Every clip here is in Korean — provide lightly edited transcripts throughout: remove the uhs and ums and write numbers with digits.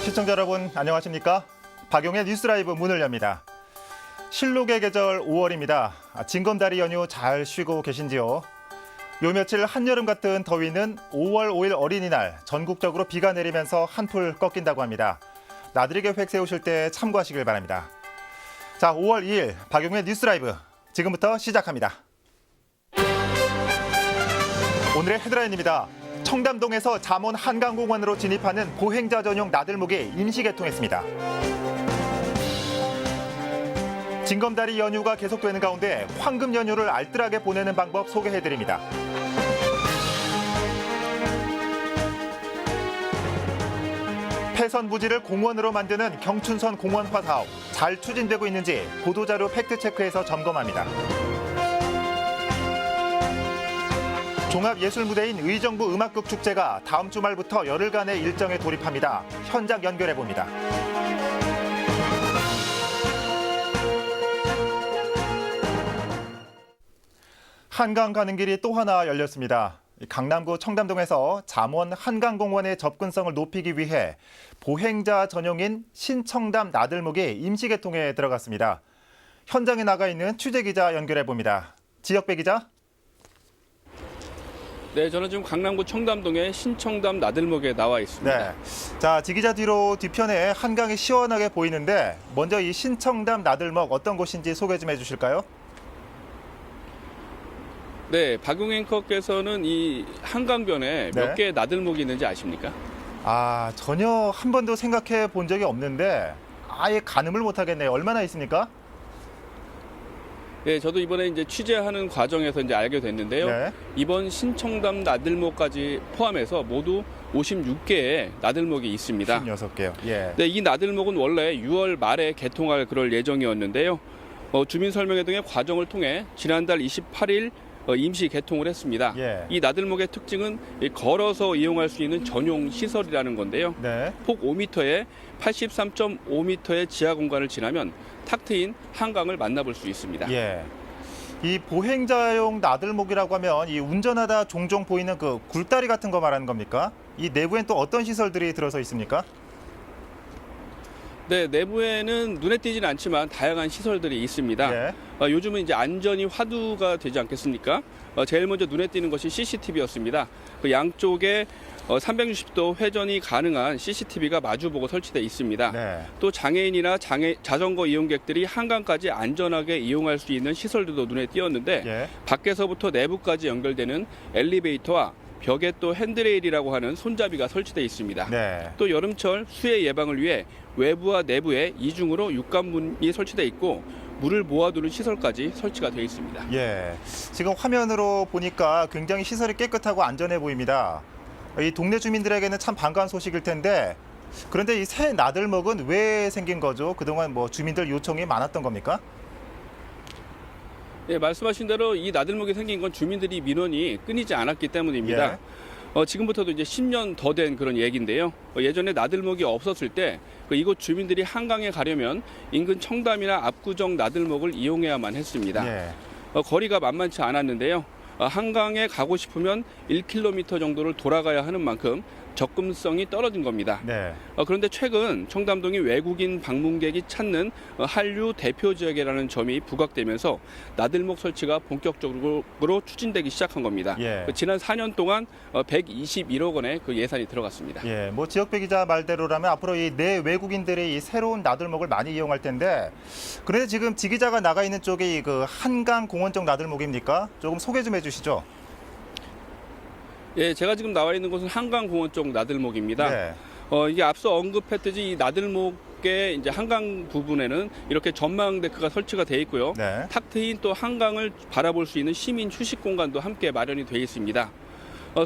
시청자 여러분 안녕하십니까? 박용의 뉴스라이브 문을 엽니다. 실록의 계절 5월입니다. 징검다리 연휴 잘 쉬고 계신지요? 요 며칠 한여름 같은 더위는 5월 5일 어린이날 전국적으로 비가 내리면서 한풀 꺾인다고 합니다. 나들이 계획 세우실 때 참고하시길 바랍니다. 자, 5월 2일 박용의 뉴스라이브 지금부터 시작합니다. 오늘의 헤드라인입니다. 청담동에서 잠원 한강공원으로 진입하는 보행자 전용 나들목이 임시 개통했습니다. 징검다리 연휴가 계속되는 가운데 황금 연휴를 알뜰하게 보내는 방법 소개해드립니다. 폐선 부지를 공원으로 만드는 경춘선 공원화 사업 잘 추진되고 있는지 보도자료 팩트체크에서 점검합니다. 종합예술무대인 의정부 음악극 축제가 다음 주말부터 열흘간의 일정에 돌입합니다. 현장 연결해봅니다. 한강 가는 길이 또 하나 열렸습니다. 강남구 청담동에서 잠원 한강공원의 접근성을 높이기 위해 보행자 전용인 신청담 나들목이 임시 개통에 들어갔습니다. 현장에 나가 있는 취재기자 연결해봅니다. 지역배 기자. 네, 저는 지금 강남구 청담동의 신청담 나들목에 나와 있습니다. 네, 자, 지기자 뒤로 뒤편에 한강이 시원하게 보이는데 먼저 이 신청담 나들목 어떤 곳인지 소개 좀 해주실까요? 네, 박용 앵커께서는 이 한강변에 몇 개의 나들목이 있는지 아십니까? 아, 전혀 한 번도 생각해 본 적이 없는데 아예 가늠을 못 하겠네요. 얼마나 있습니까? 네, 저도 이번에 이제 취재하는 과정에서 이제 알게 됐는데요. 네. 이번 신청담 나들목까지 포함해서 모두 56개의 나들목이 있습니다. 16개요. 예. 네, 이 나들목은 원래 6월 말에 개통할 그럴 예정이었는데요. 주민 설명회 등의 과정을 통해 지난달 28일 임시 개통을 했습니다. 예. 이 나들목의 특징은 걸어서 이용할 수 있는 전용 시설이라는 건데요. 네. 폭 5m에 83.5m의 지하 공간을 지나면 탁 트인 한강을 만나볼 수 있습니다. 예. 이 보행자용 나들목이라고 하면 이 운전하다 종종 보이는 그 굴다리 같은 거 말하는 겁니까? 이 내부엔 또 어떤 시설들이 들어서 있습니까? 네, 내부에는 눈에 띄지는 않지만 다양한 시설들이 있습니다. 예. 요즘은 이제 안전이 화두가 되지 않겠습니까? 제일 먼저 눈에 띄는 것이 CCTV였습니다. 그 양쪽에 360도 회전이 가능한 CCTV가 마주보고 설치되어 있습니다. 네. 또 장애인이나 자전거 이용객들이 한강까지 안전하게 이용할 수 있는 시설들도 눈에 띄었는데 예. 밖에서부터 내부까지 연결되는 엘리베이터와 벽에 또 핸드레일이라고 하는 손잡이가 설치되어 있습니다. 네. 또 여름철 수해 예방을 위해 외부와 내부에 이중으로 육관문이 설치되어 있고 물을 모아두는 시설까지 설치가 되어 있습니다. 예. 지금 화면으로 보니까 굉장히 시설이 깨끗하고 안전해 보입니다. 이 동네 주민들에게는 참 반가운 소식일 텐데 그런데 이 새 나들목은 왜 생긴 거죠? 그동안 뭐 주민들 요청이 많았던 겁니까? 네, 말씀하신 대로 이 나들목이 생긴 건 주민들이 민원이 끊이지 않았기 때문입니다. 지금부터도 이제 10년 더 된 그런 얘기인데요. 예전에 나들목이 없었을 때 이곳 주민들이 한강에 가려면 인근 청담이나 압구정 나들목을 이용해야만 했습니다. 예. 거리가 만만치 않았는데요. 한강에 가고 싶으면 1km 정도를 돌아가야 하는 만큼 접근성이 떨어진 겁니다. 네. 그런데 최근 청담동이 외국인 방문객이 찾는 한류 대표 지역이라는 점이 부각되면서 나들목 설치가 본격적으로 추진되기 시작한 겁니다. 예. 지난 4년 동안 121억 원의 그 예산이 들어갔습니다. 예. 뭐 지역배 기자 말대로라면 앞으로 이 내 외국인들이 이 새로운 나들목을 많이 이용할 텐데 그런데 지금 지 기자가 나가 있는 쪽이 이 그 한강 공원 쪽 나들목입니까? 조금 소개 좀 해주시죠. 예, 제가 지금 나와 있는 곳은 한강공원 쪽 나들목입니다. 네. 이게 앞서 언급했듯이 이 나들목의 이제 한강 부분에는 이렇게 전망 데크가 설치가 돼 있고요. 네. 탁 트인 또 한강을 바라볼 수 있는 시민 휴식 공간도 함께 마련이 돼 있습니다.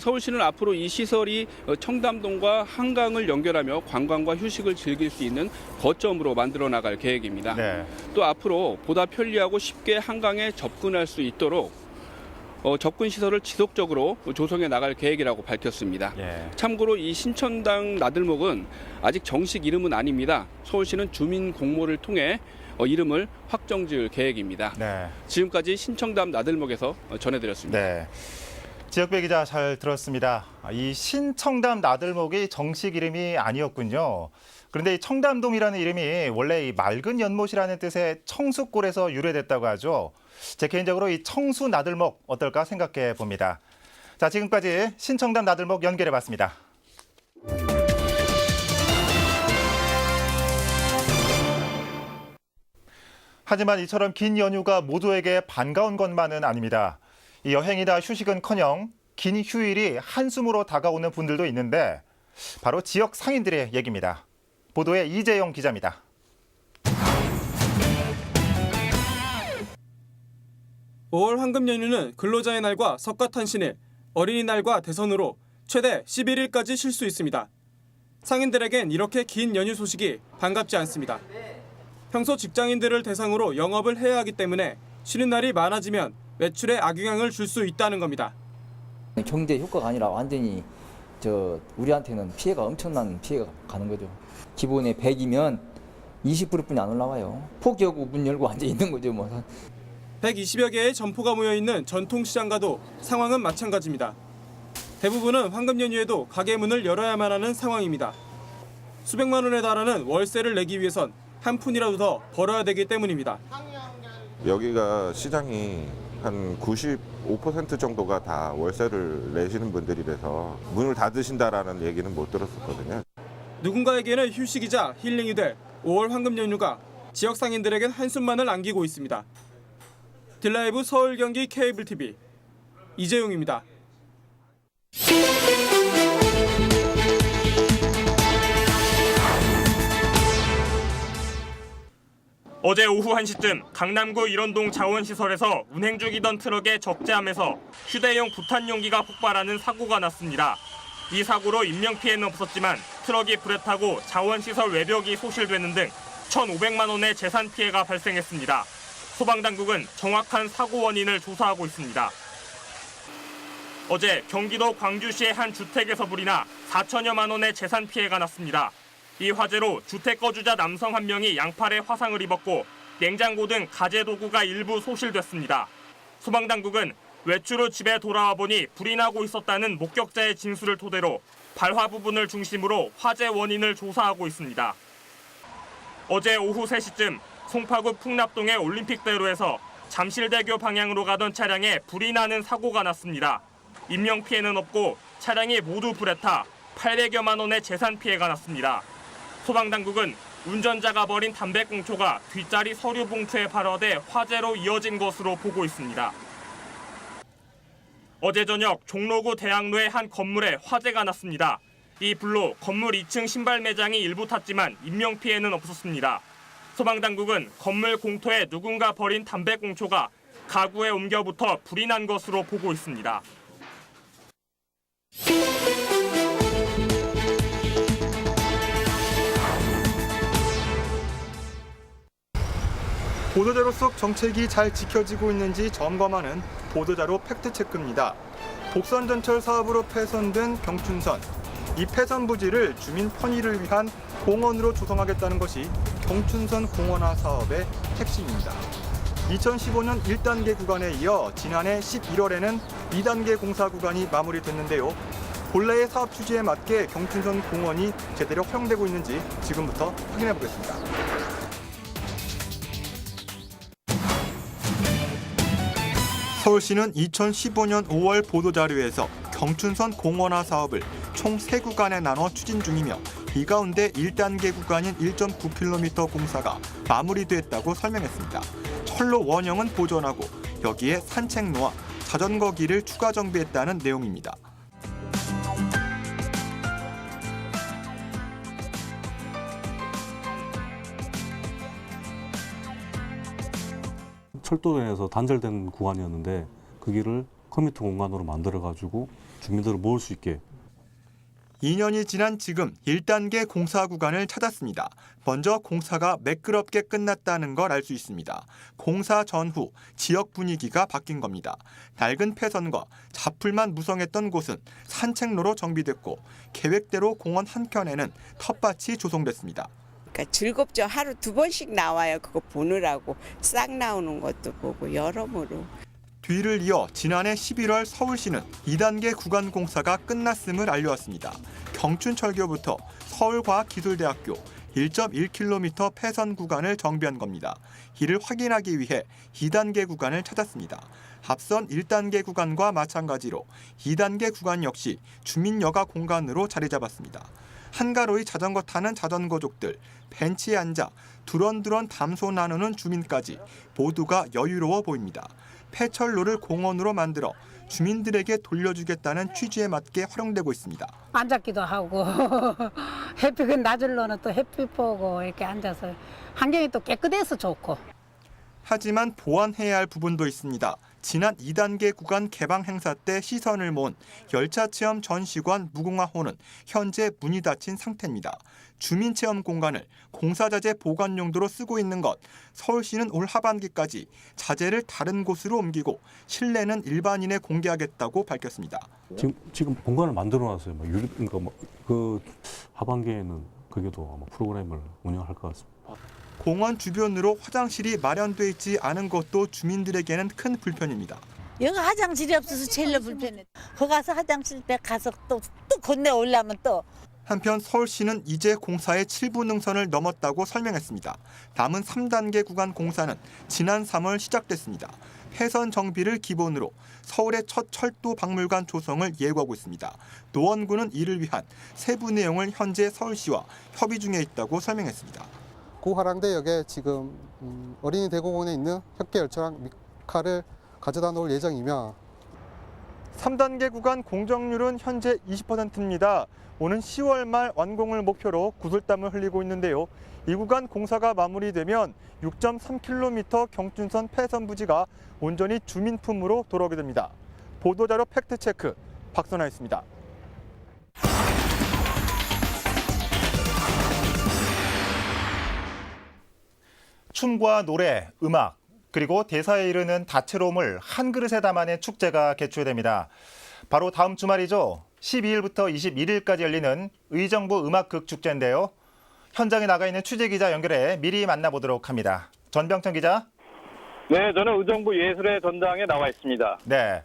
서울시는 앞으로 이 시설이 청담동과 한강을 연결하며 관광과 휴식을 즐길 수 있는 거점으로 만들어 나갈 계획입니다. 네. 또 앞으로 보다 편리하고 쉽게 한강에 접근할 수 있도록 접근 시설을 지속적으로 조성해 나갈 계획이라고 밝혔습니다. 예. 참고로 이 신청당 나들목은 아직 정식 이름은 아닙니다. 서울시는 주민 공모를 통해 이름을 확정 지을 계획입니다. 네. 지금까지 신청담 나들목에서 전해드렸습니다. 네. 지역배 기자 잘 들었습니다. 이 신청담 나들목이 정식 이름이 아니었군요. 그런데 이 청담동이라는 이름이 원래 이 맑은 연못이라는 뜻의 청수골에서 유래됐다고 하죠. 제 개인적으로 이 청수 나들목 어떨까 생각해 봅니다. 자, 지금까지 신청담 나들목 연결해 봤습니다. 하지만 이처럼 긴 연휴가 모두에게 반가운 것만은 아닙니다. 이 여행이나 휴식은커녕 긴 휴일이 한숨으로 다가오는 분들도 있는데 바로 지역 상인들의 얘기입니다. 보도에 이재영 기자입니다. (5월) 황금 연휴는 근로자의 날과 석가탄신일, 어린이날과 대선으로 최대 11일까지 쉴 수 있습니다. 상인들에겐 이렇게 긴 연휴 소식이 반갑지 않습니다. 평소 직장인들을 대상으로 영업을 해야 하기 때문에 쉬는 날이 많아지면 매출에 악영향을 줄 수 있다는 겁니다. 경제 효과가 아니라 완전히 우리한테는 피해가 엄청난 피해가 가는 거죠. 기본에 100이면 20%뿐이 안 올라와요. 포기하고 문 열고 앉아 있는 거죠. 120여 개의 점포가 모여있는 전통시장과도 상황은 마찬가지입니다. 대부분은 황금 연휴에도 가게 문을 열어야만 하는 상황입니다. 수백만 원에 달하는 월세를 내기 위해선 한 푼이라도 더 벌어야 되기 때문입니다. 여기가 시장이 한 95% 정도가 다 월세를 내시는 분들이라서 문을 닫으신다라는 얘기는 못 들었었거든요. 누군가에게는 휴식이자 힐링이 될 5월 황금 연휴가 지역 상인들에겐 한숨만을 안기고 있습니다. 딜라이브 서울 경기 케이블 TV 이재용입니다. 어제 오후 1시쯤 강남구 일원동 자원시설에서 운행 중이던 트럭에 적재함에서 휴대용 부탄 용기가 폭발하는 사고가 났습니다. 이 사고로 인명피해는 없었지만 트럭이 불에 타고 자원시설 외벽이 소실되는 등 1,500만 원의 재산 피해가 발생했습니다. 소방당국은 정확한 사고 원인을 조사하고 있습니다. 어제 경기도 광주시의 한 주택에서 불이 나 4천여만 원의 재산 피해가 났습니다. 이 화재로 주택 거주자 남성 한 명이 양팔에 화상을 입었고 냉장고 등 가재 도구가 일부 소실됐습니다. 소방당국은 외출 후 집에 돌아와 보니 불이 나고 있었다는 목격자의 진술을 토대로 발화 부분을 중심으로 화재 원인을 조사하고 있습니다. 어제 오후 3시쯤 송파구 풍납동의 올림픽대로에서 잠실대교 방향으로 가던 차량에 불이 나는 사고가 났습니다. 인명피해는 없고 차량이 모두 불에 타 800여만 원의 재산 피해가 났습니다. 소방당국은 운전자가 버린 담배꽁초가 뒷자리 서류 봉투에 발화돼 화재로 이어진 것으로 보고 있습니다. 어제 저녁 종로구 대학로의 한 건물에 화재가 났습니다. 이 불로 건물 2층 신발 매장이 일부 탔지만 인명피해는 없었습니다. 소방당국은 건물 공터에 누군가 버린 담배꽁초가 가구에 옮겨붙어 불이 난 것으로 보고 있습니다. 보도자료 속 정책이 잘 지켜지고 있는지 점검하는 보도자료 팩트체크입니다. 복선전철 사업으로 폐선된 경춘선. 이 폐선 부지를 주민 편의를 위한 공원으로 조성하겠다는 것이 경춘선 공원화 사업의 핵심입니다. 2015년 1단계 구간에 이어 지난해 11월에는 2단계 공사 구간이 마무리됐는데요. 본래의 사업 취지에 맞게 경춘선 공원이 제대로 활용되고 있는지 지금부터 확인해 보겠습니다. 서울시는 2015년 5월 보도자료에서 경춘선 공원화 사업을 총 3구간에 나눠 추진 중이며 이 가운데 1단계 구간인 1.9km 공사가 마무리됐다고 설명했습니다. 철로 원형은 보존하고 여기에 산책로와 자전거 길을 추가 정비했다는 내용입니다. 철도에서 단절된 구간이었는데 그 길을 커뮤니티 공간으로 만들어가지고 주민들을 모을 수 있게. 2년이 지난 지금 1단계 공사 구간을 찾았습니다. 먼저 공사가 매끄럽게 끝났다는 걸 알 수 있습니다. 공사 전후 지역 분위기가 바뀐 겁니다. 낡은 폐선과 자풀만 무성했던 곳은 산책로로 정비됐고 계획대로 공원 한켠에는 텃밭이 조성됐습니다. 그러니까 즐겁죠. 하루 2번씩 나와요. 그거 보느라고 싹 나오는 것도 보고 여러모로. 뒤를 이어 지난해 11월 서울시는 2단계 구간 공사가 끝났음을 알려왔습니다. 경춘철교부터 서울과학기술대학교 1.1km 폐선 구간을 정비한 겁니다. 이를 확인하기 위해 2단계 구간을 찾았습니다. 앞선 1단계 구간과 마찬가지로 2단계 구간 역시 주민 여가 공간으로 자리 잡았습니다. 한가로이 자전거 타는 자전거족들, 벤치에 앉아 두런두런 담소 나누는 주민까지 모두가 여유로워 보입니다. 폐철로를 공원으로 만들어 주민들에게 돌려주겠다는 취지에 맞게 활용되고 있습니다. 앉았기도 하고 햇빛 낮을로는 또 햇빛 보고 이렇게 앉아서 환경이 또 깨끗해서 좋고. 하지만 보완해야 할 부분도 있습니다. 지난 2단계 구간 개방 행사 때 시선을 모은 열차체험 전시관 무궁화호는 현재 문이 닫힌 상태입니다. 주민체험 공간을 공사자재 보관 용도로 쓰고 있는 것, 서울시는 올 하반기까지 자재를 다른 곳으로 옮기고 실내는 일반인에 공개하겠다고 밝혔습니다. 지금 공간을 만들어놨어요. 그러니까 그 하반기에는 그게도 아마 프로그램을 운영할 것 같습니다. 공원 주변으로 화장실이 마련돼 있지 않은 것도 주민들에게는 큰 불편입니다. 여기 화장실이 없어서 제일 불편해. 거기 가서 화장실 때 가서 또 건너 올라면 또. 한편 서울시는 이제 공사의 7부 능선을 넘었다고 설명했습니다. 남은 3단계 구간 공사는 지난 3월 시작됐습니다. 폐선 정비를 기본으로 서울의 첫 철도 박물관 조성을 예고하고 있습니다. 노원구는 이를 위한 세부 내용을 현재 서울시와 협의 중에 있다고 설명했습니다. 구화랑대역에 지금 어린이 대공원에 있는 협계열차랑 미카를 가져다 놓을 예정이며 3단계 구간 공정률은 현재 20%입니다. 오는 10월 말 완공을 목표로 구슬땀을 흘리고 있는데요. 이 구간 공사가 마무리되면 6.3km 경춘선 폐선 부지가 온전히 주민품으로 돌아오게 됩니다. 보도자료 팩트체크 박선아였습니다. 춤과 노래, 음악, 그리고 대사에 이르는 다채로움을 한 그릇에 담아낸 축제가 개최됩니다. 바로 다음 주말이죠. 12일부터 21일까지 열리는 의정부 음악극축제인데요. 현장에 나가 있는 취재기자 연결해 미리 만나보도록 합니다. 전병천 기자. 네, 저는 의정부 예술의 전당에 나와 있습니다. 네.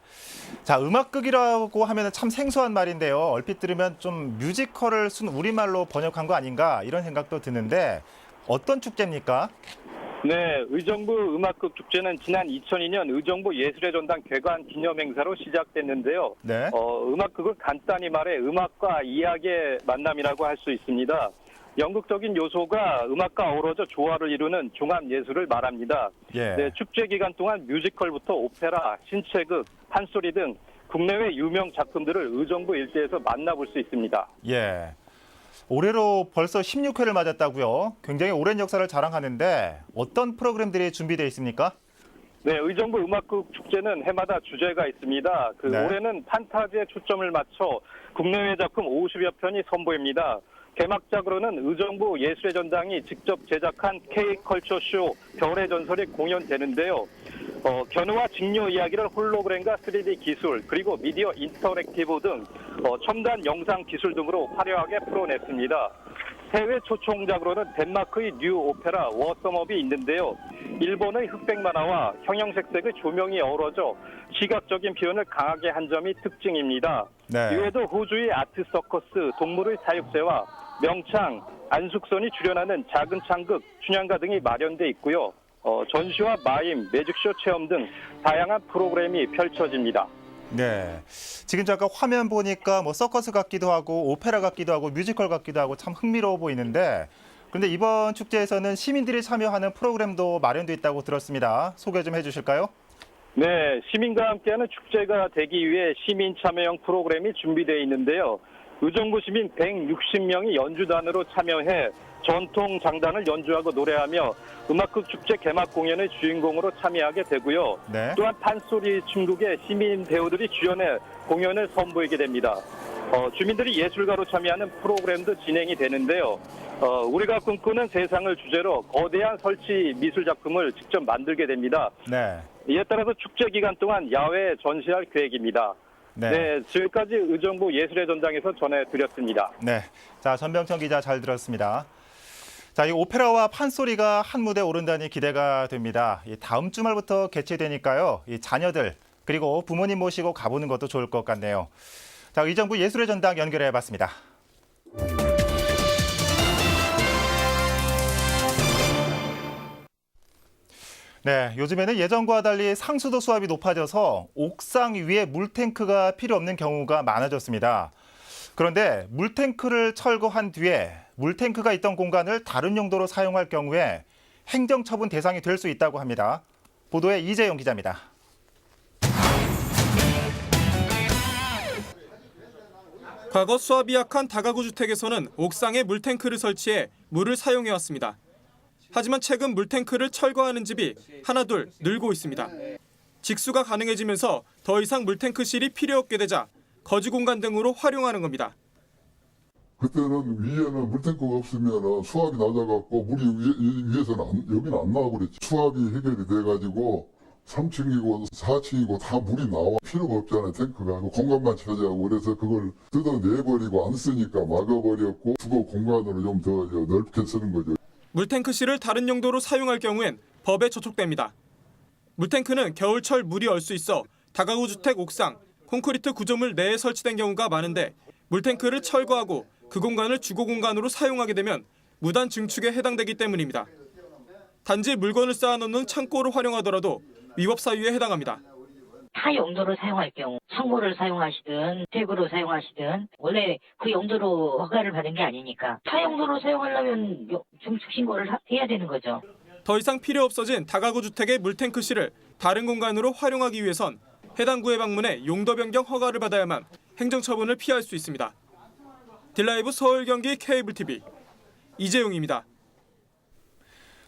자, 음악극이라고 하면 참 생소한 말인데요. 얼핏 들으면 좀 뮤지컬을 순 우리말로 번역한 거 아닌가 이런 생각도 드는데 어떤 축제입니까? 네, 의정부 음악극 축제는 지난 2002년 의정부 예술의 전당 개관 기념 행사로 시작됐는데요. 네. 음악극은 간단히 말해 음악과 이야기의 만남이라고 할 수 있습니다. 연극적인 요소가 음악과 어우러져 조화를 이루는 종합 예술을 말합니다. 예. 네, 축제 기간 동안 뮤지컬부터 오페라, 신체극, 판소리 등 국내외 유명 작품들을 의정부 일대에서 만나볼 수 있습니다. 예. 올해로 벌써 16회를 맞았다고요. 굉장히 오랜 역사를 자랑하는데 어떤 프로그램들이 준비되어 있습니까? 네, 의정부 음악극 축제는 해마다 주제가 있습니다. 네. 올해는 판타지에 초점을 맞춰 국내외 작품 50여 편이 선보입니다. 개막작으로는 의정부 예술의 전당이 직접 제작한 K컬처쇼 별의 전설이 공연되는데요. 견우와 직녀 이야기를 홀로그램과 3D 기술, 그리고 미디어 인터랙티브 등 첨단 영상 기술 등으로 화려하게 풀어냈습니다. 해외 초청작으로는 덴마크의 뉴 오페라 워썸업이 있는데요. 일본의 흑백 만화와 형형색색의 조명이 어우러져 시각적인 표현을 강하게 한 점이 특징입니다. 네. 이외에도 호주의 아트 서커스, 동물의 사육새와 명창, 안숙선이 출연하는 작은 창극, 춘향가 등이 마련돼 있고요. 전시와 마임, 매직쇼 체험 등 다양한 프로그램이 펼쳐집니다. 네. 지금 잠깐 화면 보니까 뭐 서커스 같기도 하고 오페라 같기도 하고 뮤지컬 같기도 하고 참 흥미로워 보이는데 그런데 이번 축제에서는 시민들이 참여하는 프로그램도 마련돼 있다고 들었습니다. 소개 좀 해주실까요? 네, 시민과 함께하는 축제가 되기 위해 시민 참여형 프로그램이 준비되어 있는데요. 의정부 시민 160명이 연주단으로 참여해 전통 장단을 연주하고 노래하며 음악극 축제 개막 공연의 주인공으로 참여하게 되고요. 네. 또한 판소리 춤극의 시민 배우들이 주연해 공연을 선보이게 됩니다. 주민들이 예술가로 참여하는 프로그램도 진행이 되는데요. 우리가 꿈꾸는 세상을 주제로 거대한 설치 미술 작품을 직접 만들게 됩니다. 네. 이에 따라서 축제 기간 동안 야외에 전시할 계획입니다. 네, 지금까지 의정부 예술의 전당에서 전해드렸습니다. 네. 자, 전병천 기자 잘 들었습니다. 자, 이 오페라와 판소리가 한 무대에 오른다니 기대가 됩니다. 이 다음 주말부터 개최되니까요. 이 자녀들 그리고 부모님 모시고 가보는 것도 좋을 것 같네요. 자, 의정부 예술의 전당 연결해봤습니다. 네, 요즘에는 예전과 달리 상수도 수압이 높아져서 옥상 위에 물탱크가 필요 없는 경우가 많아졌습니다. 그런데 물탱크를 철거한 뒤에 물탱크가 있던 공간을 다른 용도로 사용할 경우에 행정처분 대상이 될 수 있다고 합니다. 보도에 이재용 기자입니다. 과거 수압이 약한 다가구 주택에서는 옥상에 물탱크를 설치해 물을 사용해왔습니다. 하지만 최근 물탱크를 철거하는 집이 하나둘 늘고 있습니다. 직수가 가능해지면서 더 이상 물탱크실이 필요 없게 되자 거주 공간 등으로 활용하는 겁니다. 그때는 위에는 물탱크가 없으면 수압이 낮아갖고 물이 위에서는 여기는 안 나와버렸지. 수압이 해결이 돼가지고 3층이고 4층이고 다 물이 나와. 필요가 없잖아요, 탱크가. 공간만 차지하고. 그래서 그걸 뜯어내버리고 안 쓰니까 막아버렸고 주거 공간으로 좀 더 넓게 쓰는 거죠. 물탱크실을 다른 용도로 사용할 경우엔 법에 저촉됩니다. 물탱크는 겨울철 물이 얼 수 있어 다가구 주택 옥상, 콘크리트 구조물 내에 설치된 경우가 많은데 물탱크를 철거하고 그 공간을 주거 공간으로 사용하게 되면 무단 증축에 해당되기 때문입니다. 단지 물건을 쌓아놓는 창고를 활용하더라도 위법 사유에 해당합니다. 타 용도로 사용할 경우 창고를 사용하시든 탭으로 사용하시든 원래 그 용도로 허가를 받은 게 아니니까 타 용도로 사용하려면 증축 신고를 해야 되는 거죠. 더 이상 필요 없어진 다가구 주택의 물탱크실을 다른 공간으로 활용하기 위해선 해당 구에 방문해 용도 변경 허가를 받아야만 행정처분을 피할 수 있습니다. 딜라이브 서울 경기 케이블 TV 이재용입니다.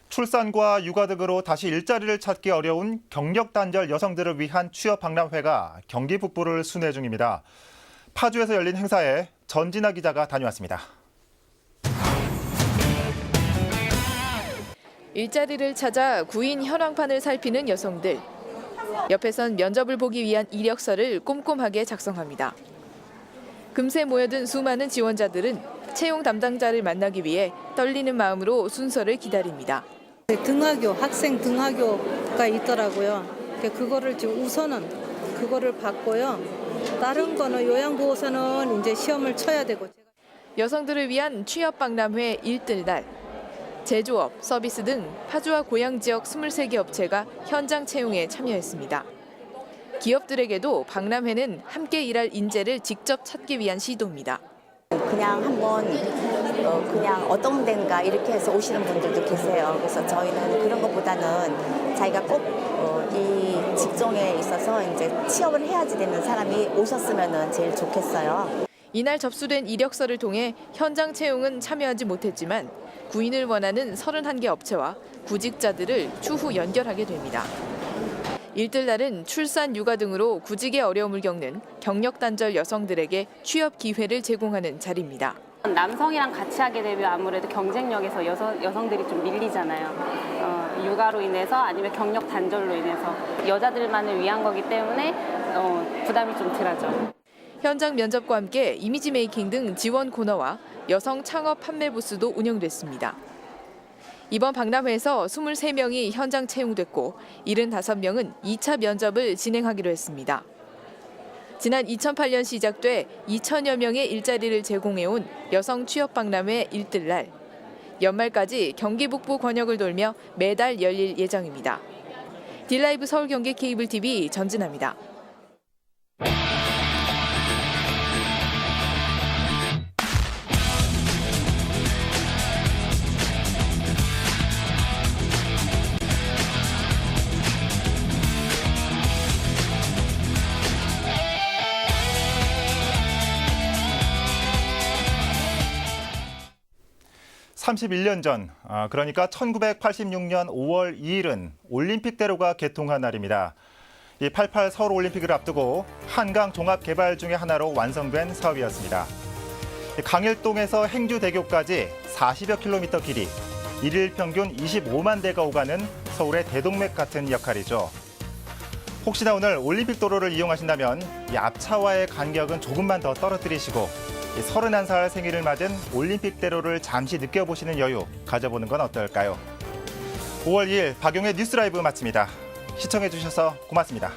출산과 육아 등으로 다시 일자리를 찾기 어려운 경력 단절 여성들을 위한 취업 박람회가 경기 북부를 순회 중입니다. 파주에서 열린 행사에 전진아 기자가 다녀왔습니다. 일자리를 찾아 구인 현황판을 살피는 여성들. 옆에선 면접을 보기 위한 이력서를 꼼꼼하게 작성합니다. 금세 모여든 수많은 지원자들은 채용 담당자를 만나기 위해 떨리는 마음으로 순서를 기다립니다. 등하교, 학생 등하교가 있더라고요. 그거를 지금 우선은 그거를 받고요. 다른 거는 요양보호사는 이제 시험을 쳐야 되고. 여성들을 위한 취업 박람회 일들날. 제조업, 서비스 등 파주와 고양 지역 23개 업체가 현장 채용에 참여했습니다. 기업들에게도 박람회는 함께 일할 인재를 직접 찾기 위한 시도입니다. 그냥 한번 그냥 어떤 데인가 이렇게 해서 오시는 분들도 계세요. 그래서 저희는 그런 것보다는 자기가 꼭 이 직종에 있어서 이제 취업을 해야지 되는 사람이 오셨으면 제일 좋겠어요. 이날 접수된 이력서를 통해 현장 채용은 참여하지 못했지만 구인을 원하는 31개 업체와 구직자들을 추후 연결하게 됩니다. 일들날은 출산, 육아 등으로 구직의 어려움을 겪는 경력 단절 여성들에게 취업 기회를 제공하는 자리입니다. 남성이랑 같이 하게 되면 아무래도 경쟁력에서 여성들이 좀 밀리잖아요. 육아로 인해서 아니면 경력 단절로 인해서 여자들만을 위한 거기 때문에 부담이 좀 덜하죠. 현장 면접과 함께 이미지 메이킹 등 지원 코너와 여성 창업 판매 부스도 운영됐습니다. 이번 박람회에서 23명이 현장 채용됐고 75명은 2차 면접을 진행하기로 했습니다. 지난 2008년 시작돼 2천여 명의 일자리를 제공해온 여성 취업 박람회 일들날. 연말까지 경기 북부 권역을 돌며 매달 열릴 예정입니다. 딜라이브 서울 경기 케이블 TV 전진아입니다. (31년) 전, 그러니까 1986년 5월 2일은 올림픽대로가 개통한 날입니다. 이 88 서울올림픽을 앞두고 한강 종합개발 중의 하나로 완성된 사업이었습니다. 강일동에서 행주대교까지 40여 킬로미터 길이, 일일 평균 25만 대가 오가는 서울의 대동맥 같은 역할이죠. 혹시나 오늘 올림픽 도로를 이용하신다면 이 앞차와의 간격은 조금만 더 떨어뜨리시고 31살 생일을 맞은 올림픽대로를 잠시 느껴보시는 여유 가져보는 건 어떨까요? 5월 2일 박용의 뉴스라이브 마칩니다. 시청해주셔서 고맙습니다.